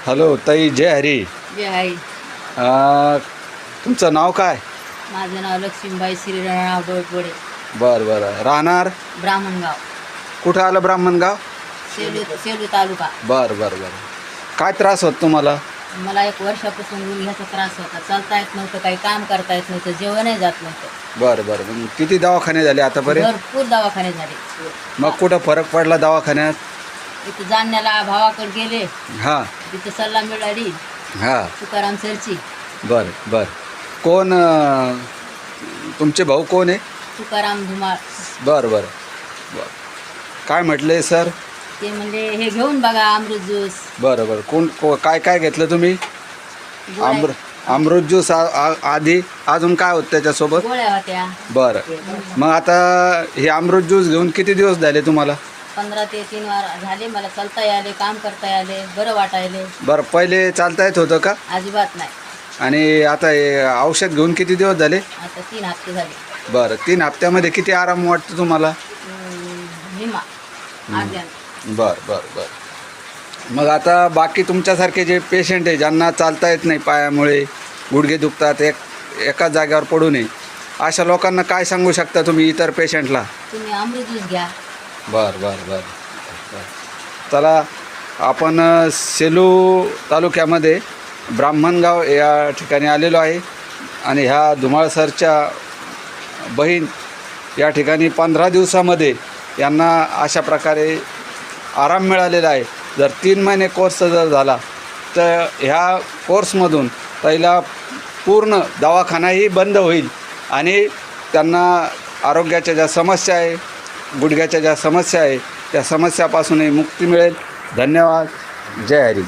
Hello ताई, जय हरी. जे आहे. तुमचं नाव काय? माझं नाव लक्ष्मीबाई श्रीराव डोळपोडे. बरं बरं. राहणार ब्राह्मणगाव, कुठं आलं? ब्राह्मणगाव. सेलू तालुका. बरं बरं बरं. काय त्रास होत तुम्हाला? मला 1 वर्षापासून गुडघ्याचा त्रास होता. चालता येत नव्हतं, काही काम करता येत नव्हतं, जेवणही जात नव्हतं. बरं बरं. मग किती दवाखाने झाले आतापर्यंत? भरपूर दवाखाने झाले. मग कुठं फरक पडला दवाखान्यात? इथं जाणण्याला भावाकडे गेले, हां तिथं सल्ला मिळाली हां. तुकाराम सरची. बरं बरं. कोण तुमचे भाऊ कोण आहे? तुकाराम धुमाळ. बरं बरं बरं. काय म्हटले सर? ते म्हणजे हे घेऊन बघा अमृत ज्यूस. बरं बरं. काय काय घेतलं तुम्ही? गोळ्या अमृत ज्यूस आधी अजून काय होतं त्याच्यासोबत? गोळ्या होत्या. बरं. मग आता हे अमृत ज्यूस घेऊन किती दिवस झाले तुम्हाला? 15 ते 3 वार झाले. मला चालता यायले, काम करता यायले, बरं वाटायले. बरं. पहिले चालता येत होतं का? अजिबात नाही. आणि आता हे औषध घेऊन किती दिवस झाले? आता 3 हप्ते झाले. बरं. 3 हप्त्यामध्ये किती आराम वाटतो तुम्हाला? निमा आज्ञा. बरं बरं बरं. मग आता बाकी तुमच्यासारखे जे पेशंट आहे, ज्यांना चालता येत नाही, पायामुळे गुडघे दुखतात, एकाच जागेवर पडू नये, अशा लोकांना काय सांगू शकता तुम्ही इतर पेशंटला? तुम्ही अमृत ज्यूस घ्या. बरं बरं बरं बरं. चला, आपण सेलू तालुक्यामध्ये ब्राह्मणगाव या ठिकाणी आलेलो आहे आणि ह्या धुमाळ सरच्या बहीण या ठिकाणी 15 दिवसामध्ये यांना अशा प्रकारे आराम मिळालेला आहे. जर 3 महिने कोर्स जर झाला तर ह्या कोर्समधून ताईला पूर्ण दवाखानाही बंद होईल आणि त्यांना आरोग्याच्या ज्या समस्या आहे, गुडघ्याच्या ज्या समस्या आहे, त्या समस्यापासूनही मुक्ती मिळेल. धन्यवाद. जय हरी.